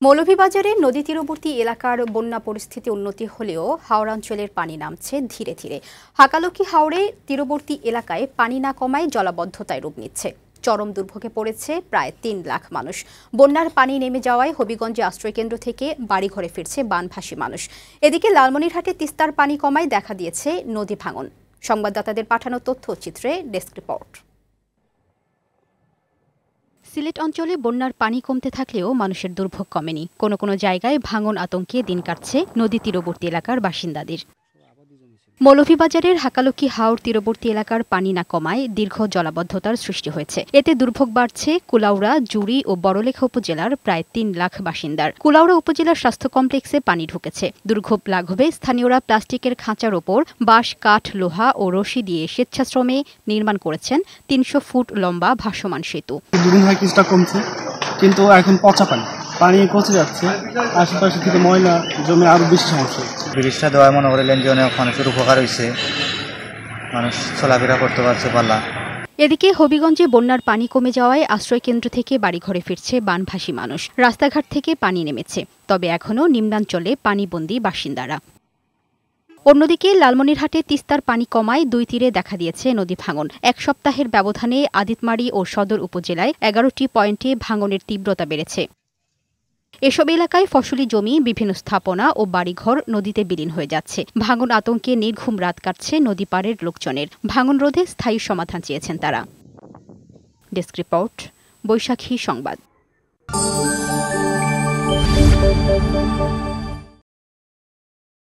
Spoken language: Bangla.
মৌলভীবাজারের নদী তীরবর্তী এলাকার বন্যা পরিস্থিতি উন্নতি হলেও হাওড় অঞ্চলের পানি নামছে ধীরে ধীরে। হাকালুকি হাওড়ে তীরবর্তী এলাকায় পানি না কমায় জলাবদ্ধতায় রূপ নিচ্ছে। চরম দুর্ভোগে পড়েছে প্রায় ৩ লাখ মানুষ। বন্যার পানি নেমে যাওয়ায় হবিগঞ্জে আশ্রয়কেন্দ্র থেকে বাড়িঘরে ফিরছে বানভাসী মানুষ। এদিকে লালমনিরহাটে তিস্তার পানি কমায় দেখা দিয়েছে নদী ভাঙন। সংবাদদাতাদের পাঠানো তথ্যচিত্রে ডেস্ক রিপোর্ট। সিলেট অঞ্চলে বন্যার পানি কমতে থাকলেও মানুষের দুর্ভোগ কমেনি। কোনো কোনো জায়গায় ভাঙন আতঙ্কে দিন কাটছে নদী তীরবর্তী এলাকার বাসিন্দাদের। মৌলভীবাজারের হাকালুকি হাওড় তীরবর্তী এলাকার পানি না কমায় দীর্ঘ জলাবদ্ধতার সৃষ্টি হয়েছে। এতে দুর্ভোগ বাড়ছে কুলাউড়া, জুড়ি ও বড়লেখা উপজেলার প্রায় ৩ লাখ বাসিন্দার। কুলাউড়া উপজেলার স্বাস্থ্য কমপ্লেক্সে পানি ঢুকেছে। দুর্ভোগ লাঘবে স্থানীয়রা প্লাস্টিকের খাঁচার ওপর বাঁশ, কাঠ, লোহা ও রশি দিয়ে স্বেচ্ছাশ্রমে নির্মাণ করেছেন ৩০০ ফুট লম্বা ভাসমান সেতু। দুদিন হয় কিছুটা কমছে, কিন্তু এখন পচা পানি পচে যাচ্ছে। আশেপাশে থেকে ময়লা জমে আরো বেশি সমস্যা। ব্রিজটা দেওয়ায় মনে করলেন যে অনেক মানুষের উপকার হয়েছে, মানুষ চলাফেরা করতে পারছে পাল্লা। এদিকে হবিগঞ্জে বন্যার পানি কমে যাওয়ায় আশ্রয়কেন্দ্র থেকে বাড়িঘরে ফিরছে বানভাসী মানুষ। রাস্তাঘাট থেকে পানি নেমেছে, তবে এখনও নিম্নাঞ্চলে পানিবন্দী বাসিন্দারা। অন্যদিকে লালমনিরহাটে তিস্তার পানি কমায় দুই তীরে দেখা দিয়েছে নদী ভাঙন। এক সপ্তাহের ব্যবধানে আদিতমারি ও সদর উপজেলায় ১১টি পয়েন্টে ভাঙনের তীব্রতা বেড়েছে। এসব এলাকায় ফসলি জমি, বিভিন্ন স্থাপনা ও বাড়িঘর নদীতে বিলীন হয়ে যাচ্ছে। ভাঙন আতঙ্কে নির্ঘুম রাত কাটছে নদী পাড়ের লোকজনের। ভাঙন রোধে স্থায়ী সমাধান চেয়েছেন তারা। ডেস্ক রিপোর্ট, বৈশাখী সংবাদ।